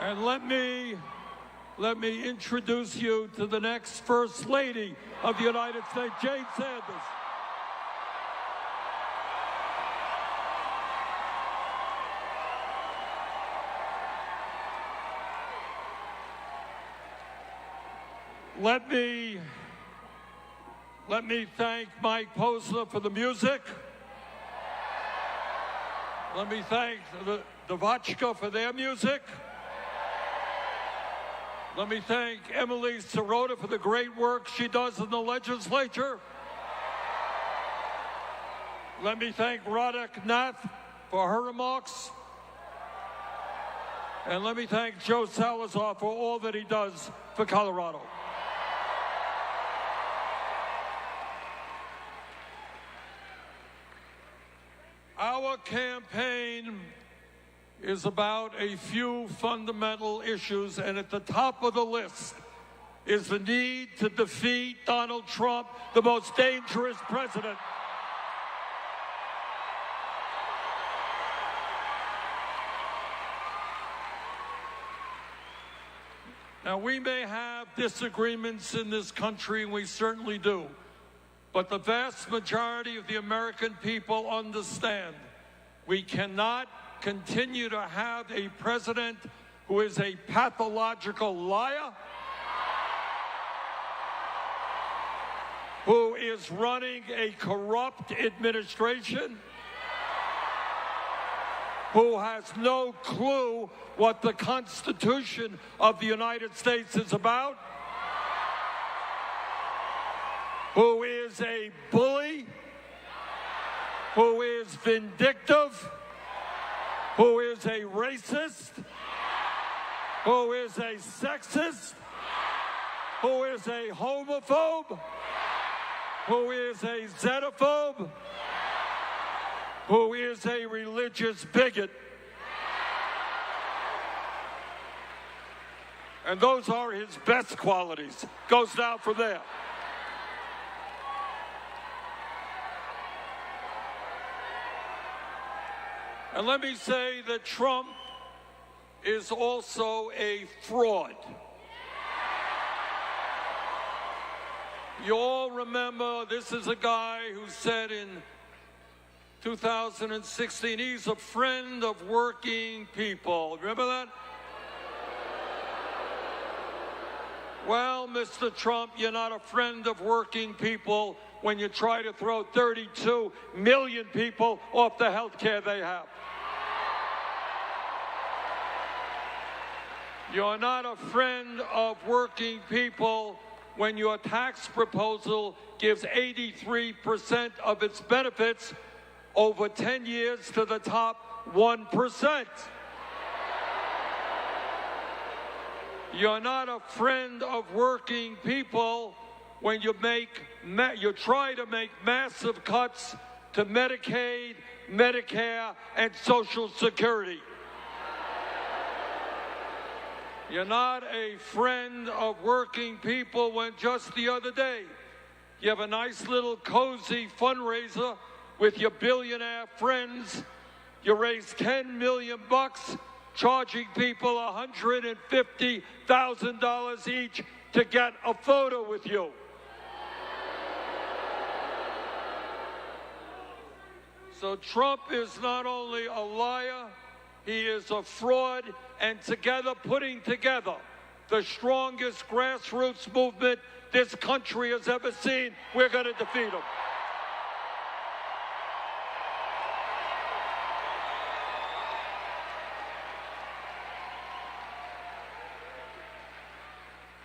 And let me introduce you to the next First Lady of the United States, Jane Sanders. Let me thank Mike Posner for the music. Let me thank the Vodka for their music. Let me thank Emily Sirota for the great work she does in the legislature. Let me thank Radek Nath for her remarks. And let me thank Joe Salazar for all that he does for Colorado. Our campaign is about a few fundamental issues, and at the top of the list is the need to defeat Donald Trump, the most dangerous president. Now, we may have disagreements in this country, and we certainly do, but the vast majority of the American people understand we cannot continue to have a president who is a pathological liar, who is running a corrupt administration, who has no clue what the Constitution of the United States is about, who is a bully, who is vindictive, who is a racist, who is a sexist, who is a homophobe, who is a xenophobe, who is a religious bigot. And those are his best qualities. Goes down from there. And let me say that Trump is also a fraud. You all remember, this is a guy who said in 2016, he's a friend of working people. Remember that? Well, Mr. Trump, you're not a friend of working people when you try to throw 32 million people off the health care they have. You're not a friend of working people when your tax proposal gives 83% of its benefits over 10 years to the top 1%. You're not a friend of working people when you try to make massive cuts to Medicaid, Medicare, and Social Security. You're not a friend of working people when just the other day you have a nice little cozy fundraiser with your billionaire friends. You raised $10 million, charging people $150,000 each to get a photo with you. So Trump is not only a liar, he is a fraud, and together, putting together the strongest grassroots movement this country has ever seen, we're going to defeat him.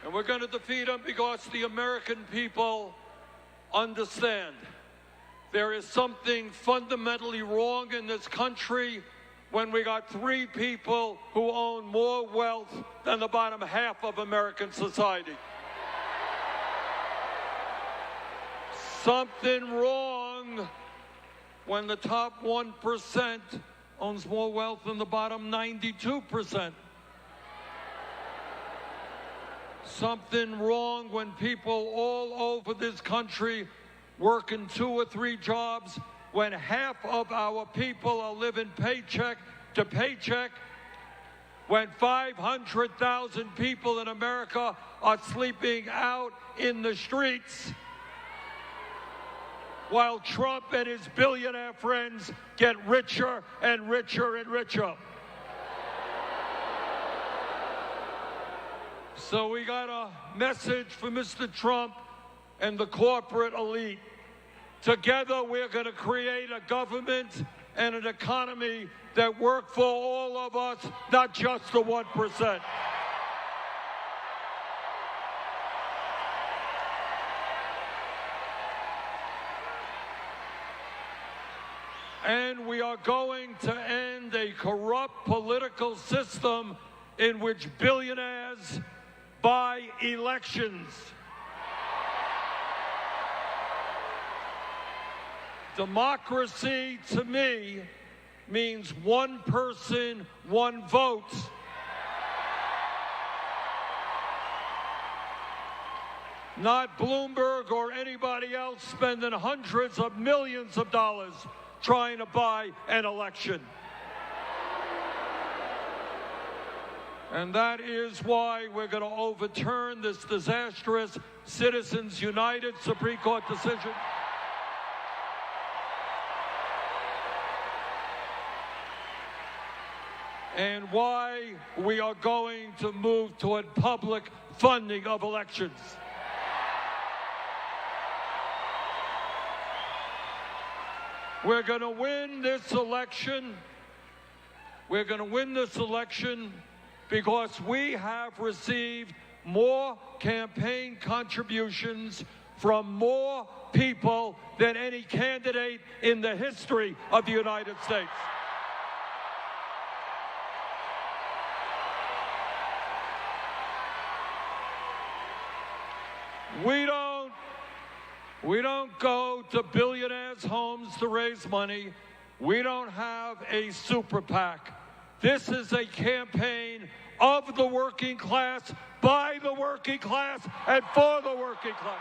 And we're going to defeat him because the American people understand there is something fundamentally wrong in this country when we got 3 people who own more wealth than the bottom half of American society. Something wrong when the top 1% owns more wealth than the bottom 92%. Something wrong when people all over this country work in 2 or 3 jobs, when half of our people are living paycheck to paycheck, when 500,000 people in America are sleeping out in the streets, while Trump and his billionaire friends get richer and richer and richer. So we got a message for Mr. Trump and the corporate elite. Together, we're going to create a government and an economy that work for all of us, not just the 1%. And we are going to end a corrupt political system in which billionaires buy elections. Democracy, to me, means one person, one vote. Not Bloomberg or anybody else spending hundreds of millions of dollars trying to buy an election. And that is why we're going to overturn this disastrous Citizens United Supreme Court decision. And why we are going to move toward public funding of elections. We're going to win this election. We're going to win this election because we have received more campaign contributions from more people than any candidate in the history of the United States. We don't go to billionaires' homes to raise money. We don't have a super PAC. This is a campaign of the working class, by the working class, and for the working class.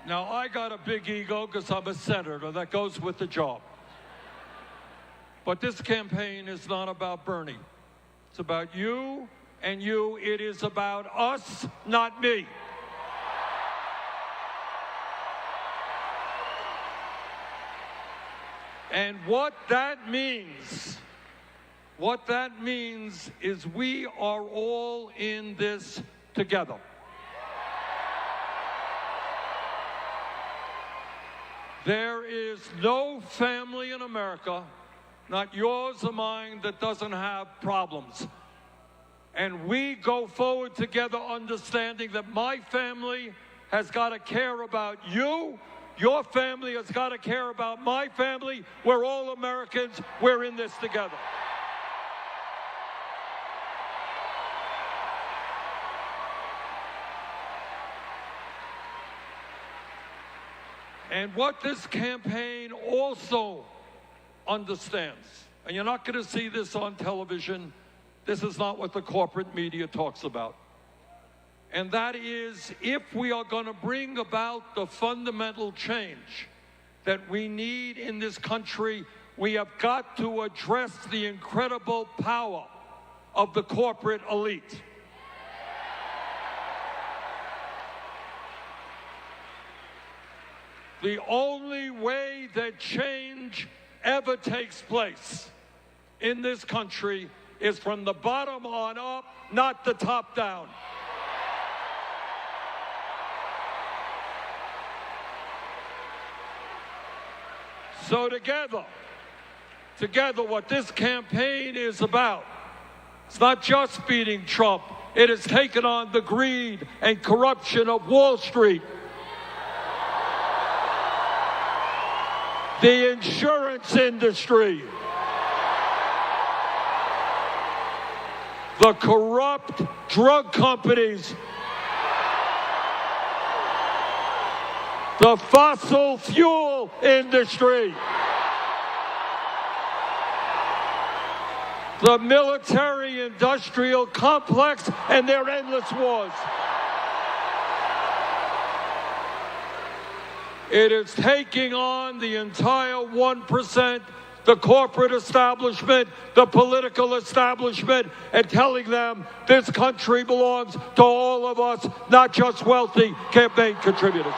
Now, I got a big ego because I'm a senator. That goes with the job. But this campaign is not about Bernie. It's about you and you. It is about us, not me. And what that means is we are all in this together. There is no family in America, not yours or mine, that doesn't have problems. And we go forward together understanding that my family has got to care about you. Your family has got to care about my family. We're all Americans. We're in this together. And what this campaign also understands, and you're not going to see this on television, this is not what the corporate media talks about, and that is, if we are going to bring about the fundamental change that we need in this country, we have got to address the incredible power of the corporate elite. The only way that change ever takes place in this country is from the bottom on up, not the top down. So together, what this campaign is about, it's not just beating Trump. It has taken on the greed and corruption of Wall Street, the insurance industry, the corrupt drug companies, the fossil fuel industry, the military-industrial complex and their endless wars. It is taking on the entire 1%, the corporate establishment, the political establishment, and telling them this country belongs to all of us, not just wealthy campaign contributors.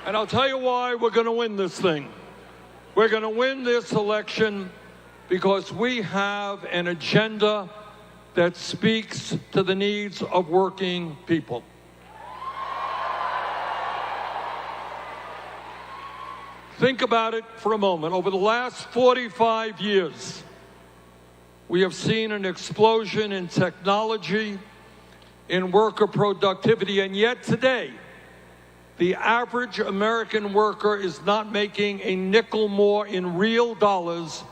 And I'll tell you why we're going to win this thing. We're going to win this election because we have an agenda that speaks to the needs of working people. Think about it for a moment. Over the last 45 years, we have seen an explosion in technology, in worker productivity, and yet today, the average American worker is not making a nickel more in real dollars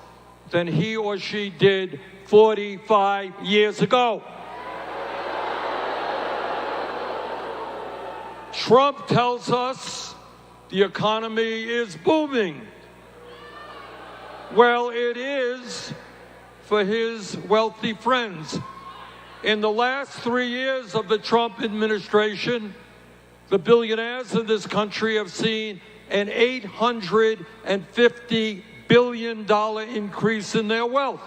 than he or she did 45 years ago. Trump tells us the economy is booming. Well, it is for his wealthy friends. In the last 3 years of the Trump administration, the billionaires in this country have seen an $850 billion increase in their wealth.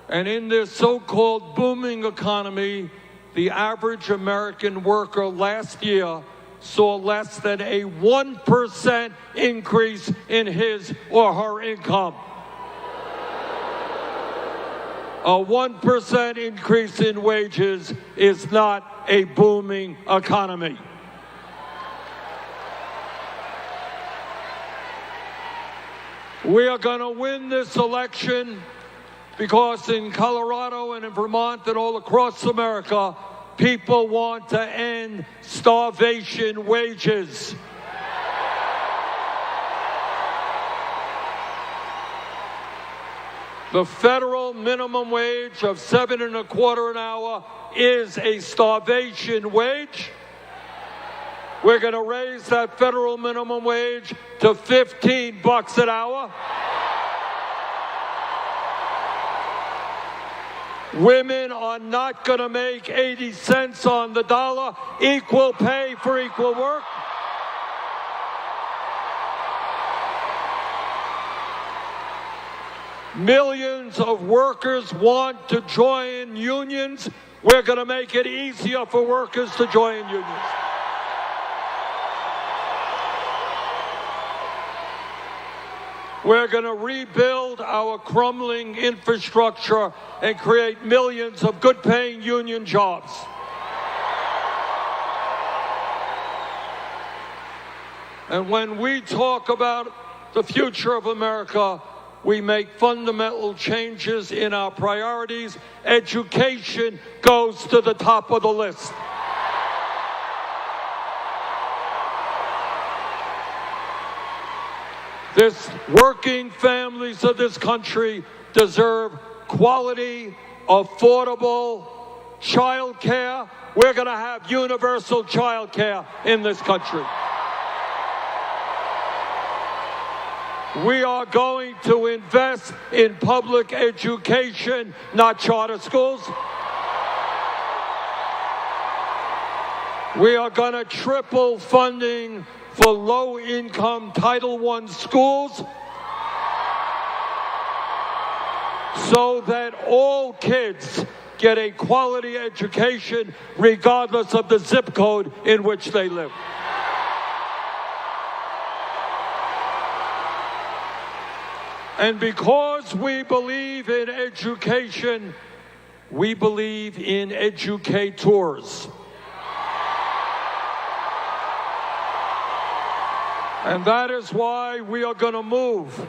And in this so-called booming economy, the average American worker last year saw less than a 1% increase in his or her income. A 1% increase in wages is not a booming economy. We are going to win this election because in Colorado and in Vermont and all across America, people want to end starvation wages. The federal minimum wage of $7.25 an hour is a starvation wage. We're going to raise that federal minimum wage to $15 an hour. Women are not going to make 80 cents on the dollar. Equal pay for equal work. Millions of workers want to join unions. We're going to make it easier for workers to join unions. We're going to rebuild our crumbling infrastructure and create millions of good-paying union jobs. And when we talk about the future of America, we make fundamental changes in our priorities. Education goes to the top of the list. This working families of this country deserve quality, affordable child care. We're going to have universal child care in this country. We are going to invest in public education, not charter schools. We are going to triple funding for low-income Title I schools so that all kids get a quality education regardless of the zip code in which they live. And because we believe in education, we believe in educators. And that is why we are going to move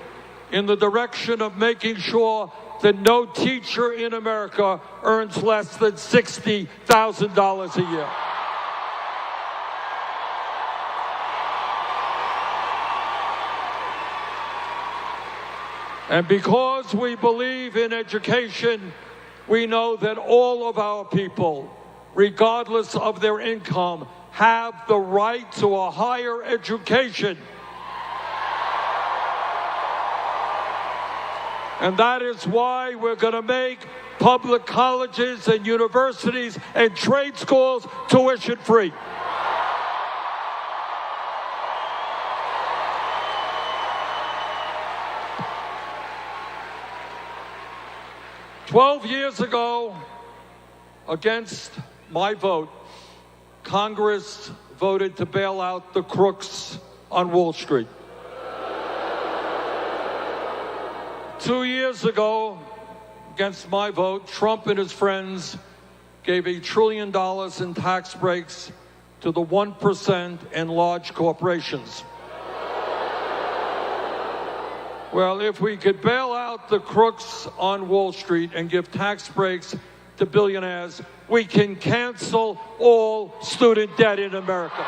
in the direction of making sure that no teacher in America earns less than $60,000 a year. And because we believe in education, we know that all of our people, regardless of their income, have the right to a higher education. And that is why we're going to make public colleges and universities and trade schools tuition free. "12 years ago, against my vote, Congress voted to bail out the crooks on Wall Street. 2 years ago, against my vote, Trump and his friends gave $1 trillion in tax breaks to the 1% and large corporations. Well, if we could bail out the crooks on Wall Street and give tax breaks to billionaires, we can cancel all student debt in America.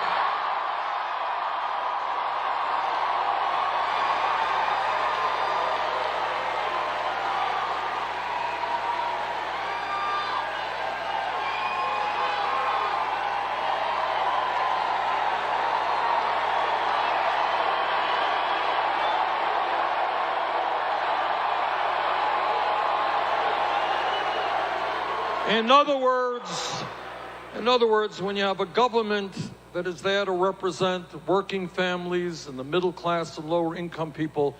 In other words, when you have a government that is there to represent working families and the middle class and lower income people,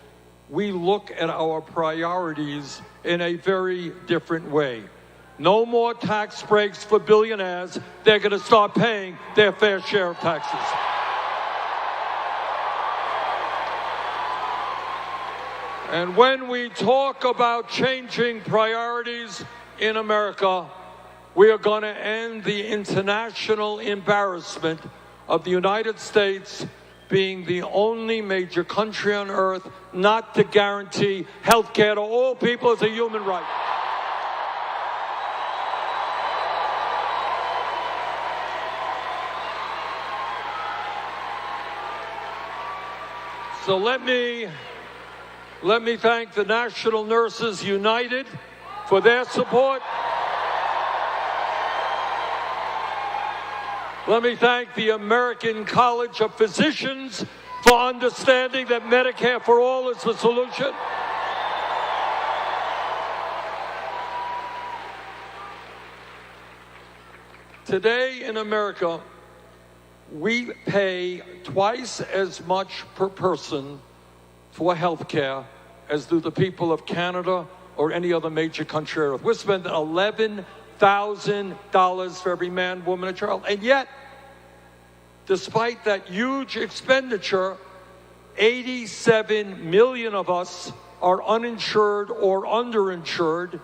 we look at our priorities in a very different way. No more tax breaks for billionaires. They're going to start paying their fair share of taxes. And when we talk about changing priorities in America, we are going to end the international embarrassment of the United States being the only major country on earth not to guarantee health care to all people as a human right. So let me thank the National Nurses United for their support. Let me thank the American College of Physicians for understanding that Medicare for all is the solution. Today in America, we pay twice as much per person for health care as do the people of Canada or any other major country on earth. We're spending $11,000 for every man, woman, and child. And yet, despite that huge expenditure, 87 million of us are uninsured or underinsured.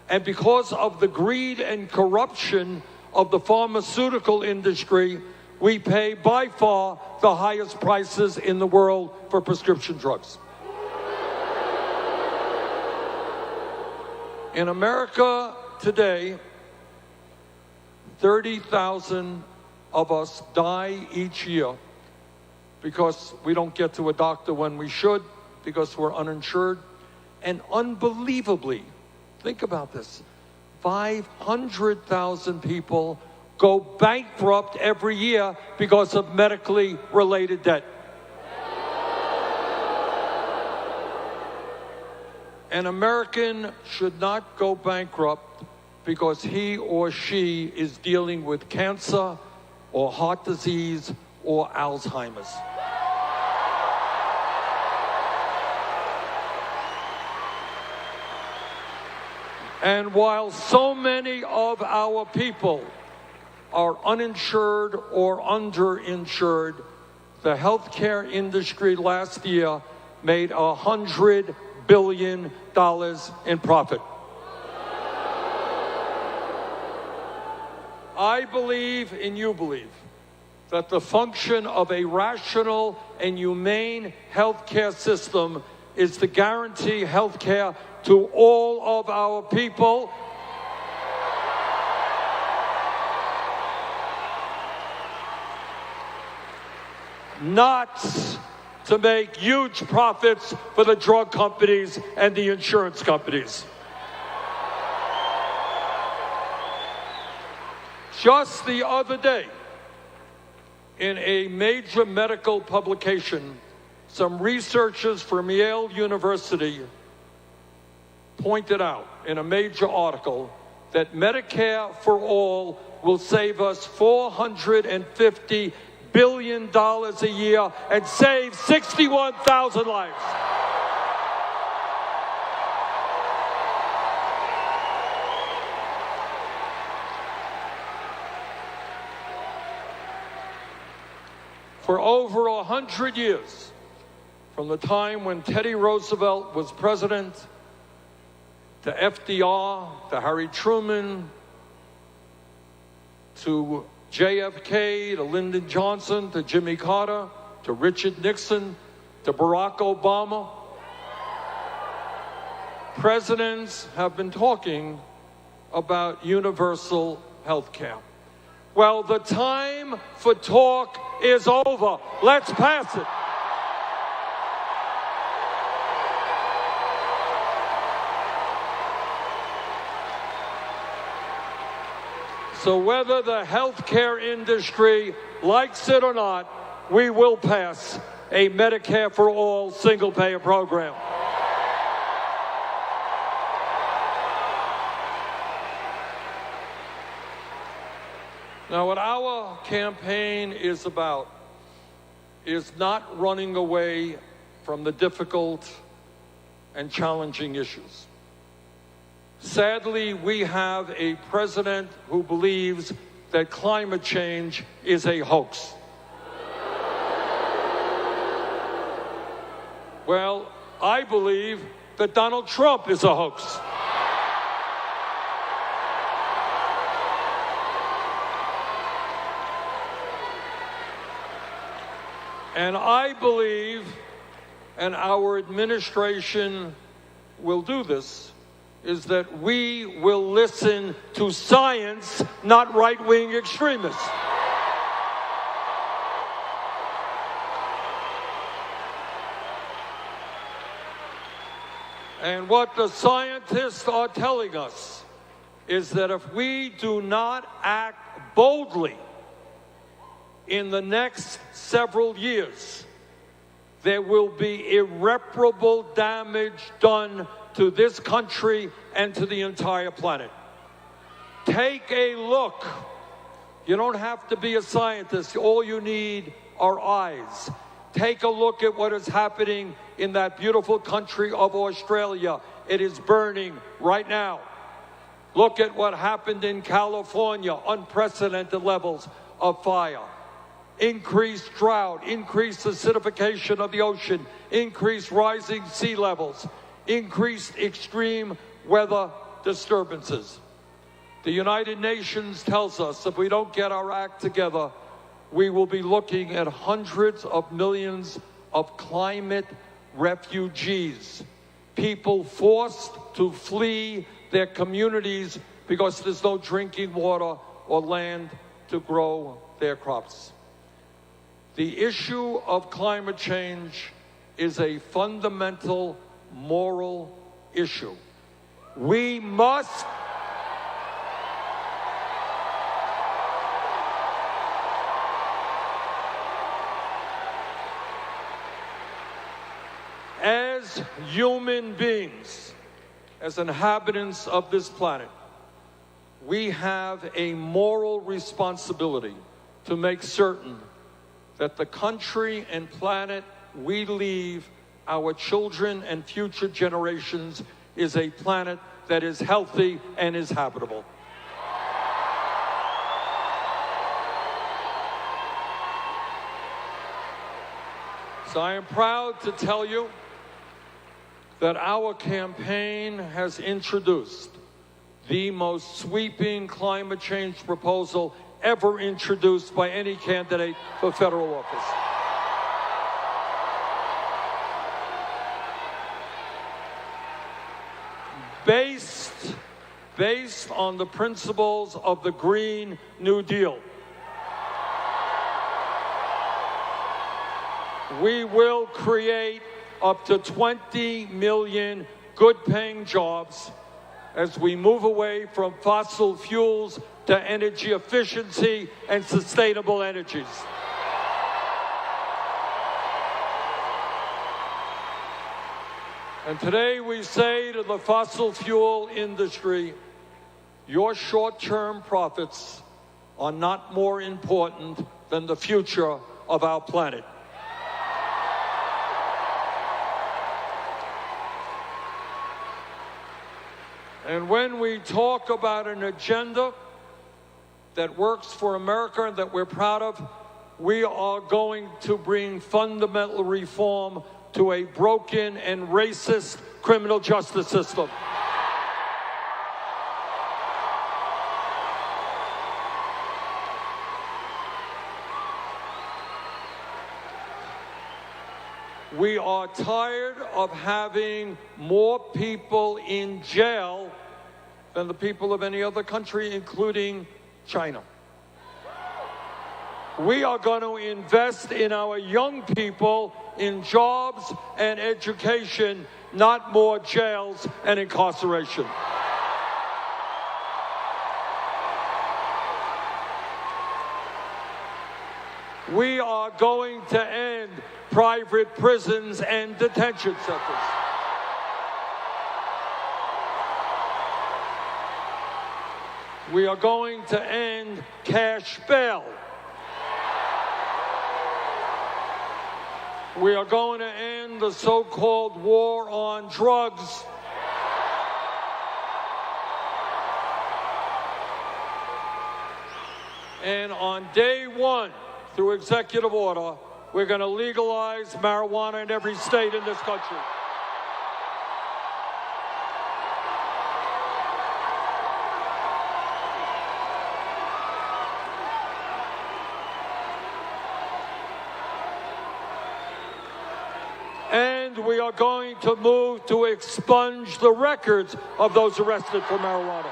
And because of the greed and corruption of the pharmaceutical industry, we pay by far the highest prices in the world for prescription drugs. In America today, 30,000 of us die each year because we don't get to a doctor when we should, because we're uninsured. And unbelievably, think about this, 500,000 people go bankrupt every year because of medically related debt. An American should not go bankrupt because he or she is dealing with cancer or heart disease or Alzheimer's. And while so many of our people are uninsured or underinsured, the healthcare industry last year made $100 billion in profit. I believe, and you believe, that the function of a rational and humane healthcare system is to guarantee healthcare to all of our people. Not to make huge profits for the drug companies and the insurance companies. Just the other day, in a major medical publication, some researchers from Yale University pointed out in a major article that Medicare for All will save us $450 billion a year and save 61,000 lives. For over 100 years, from the time when Teddy Roosevelt was president, to FDR, to Harry Truman, to JFK, to Lyndon Johnson, to Jimmy Carter, to Richard Nixon, to Barack Obama, presidents have been talking about universal health care. Well, the time for talk is over. Let's pass it. So whether the healthcare industry likes it or not, we will pass a Medicare for All single-payer program. Now, what our campaign is about is not running away from the difficult and challenging issues. Sadly, we have a president who believes that climate change is a hoax. Well, I believe that Donald Trump is a hoax. And I believe, and our administration will do this, is that we will listen to science, not right-wing extremists. And what the scientists are telling us is that if we do not act boldly in the next several years, there will be irreparable damage done to this country and to the entire planet. Take a look. You don't have to be a scientist. All you need are eyes. Take a look at what is happening in that beautiful country of Australia. It is burning right now. Look at what happened in California, unprecedented levels of fire. Increased drought, increased acidification of the ocean, increased rising sea levels, increased extreme weather disturbances. The United Nations tells us if we don't get our act together, we will be looking at hundreds of millions of climate refugees, people forced to flee their communities because there's no drinking water or land to grow their crops. The issue of climate change is a fundamental moral issue. We must as human beings, as inhabitants of this planet, we have a moral responsibility to make certain that the country and planet we leave our children and future generations is a planet that is healthy and is habitable. So I am proud to tell you that our campaign has introduced the most sweeping climate change proposal ever introduced by any candidate for federal office. Based on the principles of the Green New Deal. We will create up to 20 million good-paying jobs as we move away from fossil fuels to energy efficiency and sustainable energies. And today we say to the fossil fuel industry, your short-term profits are not more important than the future of our planet. And when we talk about an agenda that works for America and that we're proud of, we are going to bring fundamental reform to a broken and racist criminal justice system. We are tired of having more people in jail than the people of any other country, including China. We are going to invest in our young people in jobs and education, not more jails and incarceration. We are going to end private prisons and detention centers. We are going to end cash bail. We are going to end the so-called war on drugs. And on day one, through executive order, we're going to legalize marijuana in every state in this country. And we are going to move to expunge the records of those arrested for marijuana.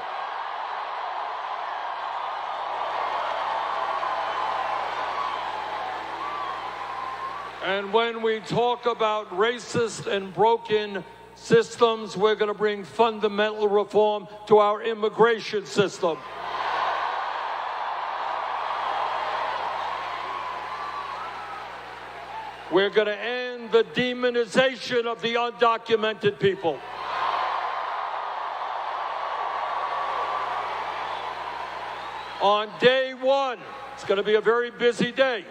And when we talk about racist and broken systems, we're going to bring fundamental reform to our immigration system. We're going to end the demonization of the undocumented people. On day one, it's going to be a very busy day.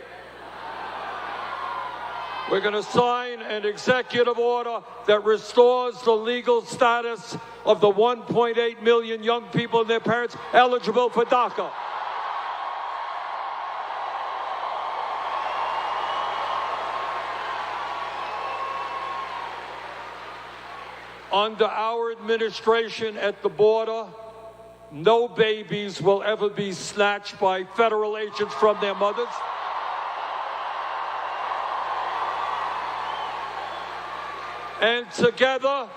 We're going to sign an executive order that restores the legal status of the 1.8 million young people and their parents eligible for DACA. Under our administration at the border, no babies will ever be snatched by federal agents from their mothers. And together,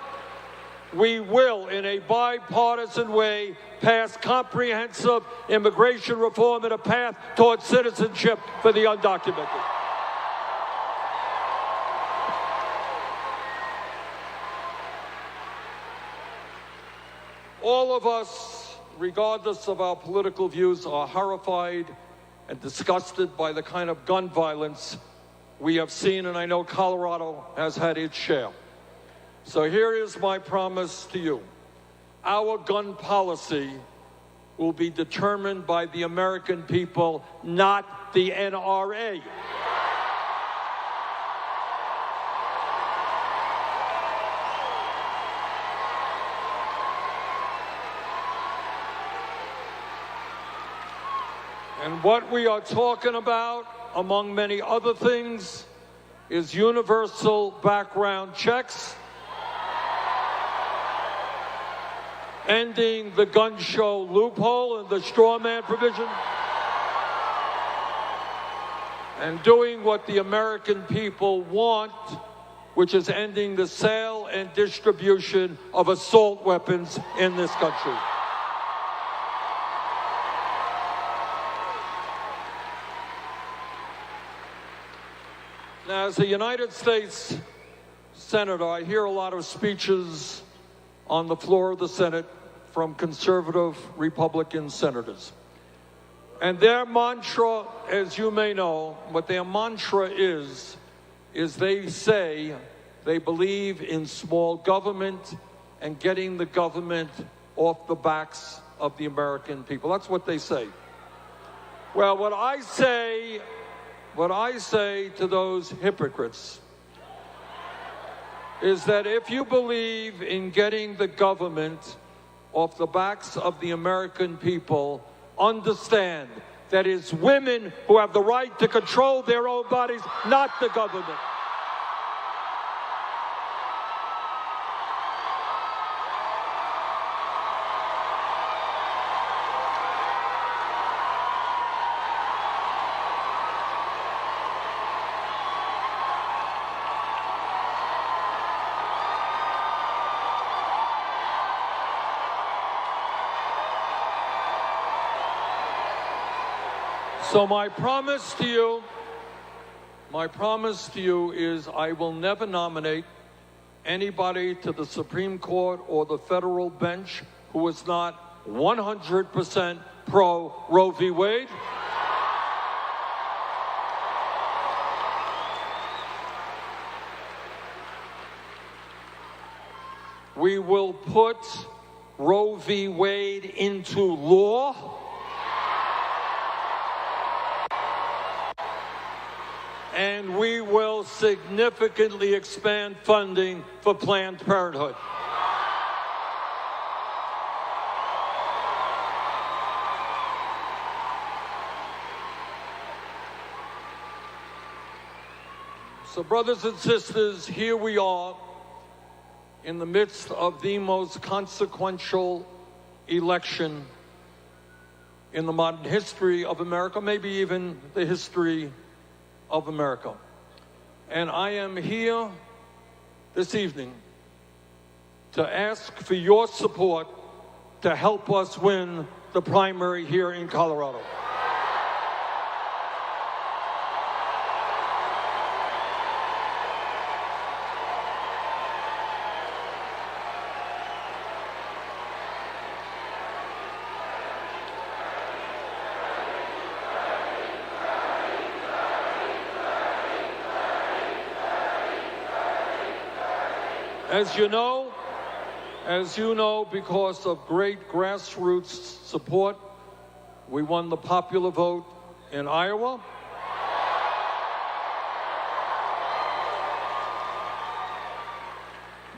we will, in a bipartisan way, pass comprehensive immigration reform and a path towards citizenship for the undocumented. All of us, regardless of our political views, are horrified and disgusted by the kind of gun violence we have seen, and I know Colorado has had its share. So here is my promise to you. Our gun policy will be determined by the American people, not the NRA. And what we are talking about, among many other things, is universal background checks, ending the gun show loophole and the straw man provision, and doing what the American people want, which is ending the sale and distribution of assault weapons in this country. As a United States Senator, I hear a lot of speeches on the floor of the Senate from conservative Republican senators. And their mantra, as you may know, what their mantra is they say they believe in small government and getting the government off the backs of the American people. That's what they say. Well, what I say to those hypocrites is that if you believe in getting the government off the backs of the American people, understand that it's women who have the right to control their own bodies, not the government. So my promise to you is I will never nominate anybody to the Supreme Court or the federal bench who is not 100% pro Roe v. Wade. We will put Roe v. Wade into law. And we will significantly expand funding for Planned Parenthood. So, brothers and sisters, here we are in the midst of the most consequential election in the modern history of America, maybe even the history of America. And I am here this evening to ask for your support to help us win the primary here in Colorado. As you know, because of great grassroots support, we won the popular vote in Iowa.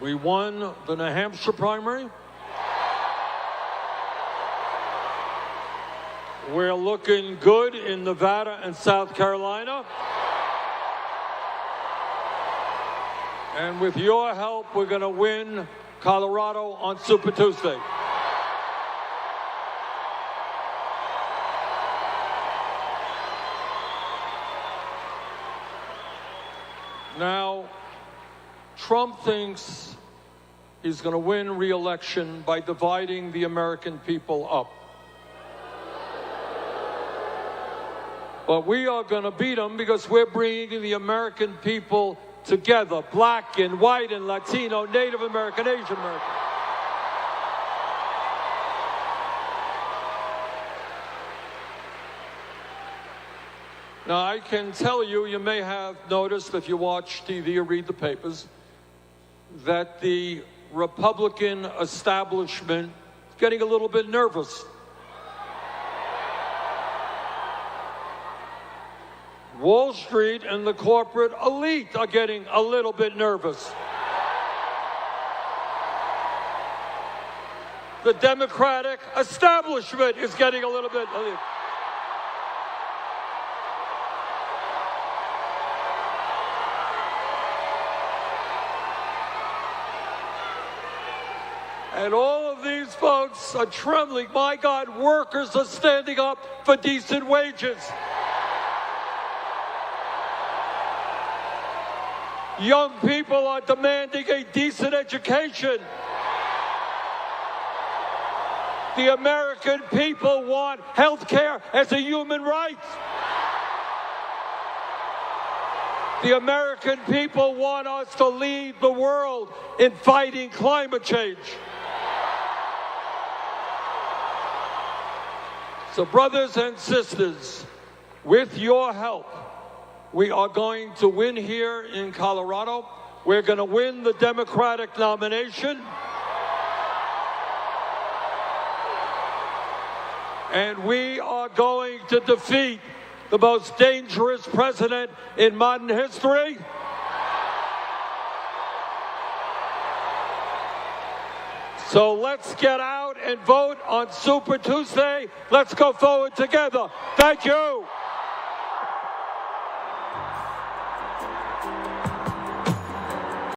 We won the New Hampshire primary. We're looking good in Nevada and South Carolina. And with your help, we're going to win Colorado on Super Tuesday. Now, Trump thinks he's going to win re-election by dividing the American people up. But we are going to beat him because we're bringing the American people together, black and white and Latino, Native American, Asian American. Now, I can tell you, you may have noticed if you watch TV or read the papers, that the Republican establishment is getting a little bit nervous. Wall Street and the corporate elite are getting a little bit nervous. The Democratic establishment is getting a little bit. And all of these folks are trembling. My God, workers are standing up for decent wages. Young people are demanding a decent education. The American people want health care as a human right. The American people want us to lead the world in fighting climate change. So, brothers and sisters, with your help, we are going to win here in Colorado. We're going to win the Democratic nomination. And we are going to defeat the most dangerous president in modern history. So let's get out and vote on Super Tuesday. Let's go forward together. Thank you.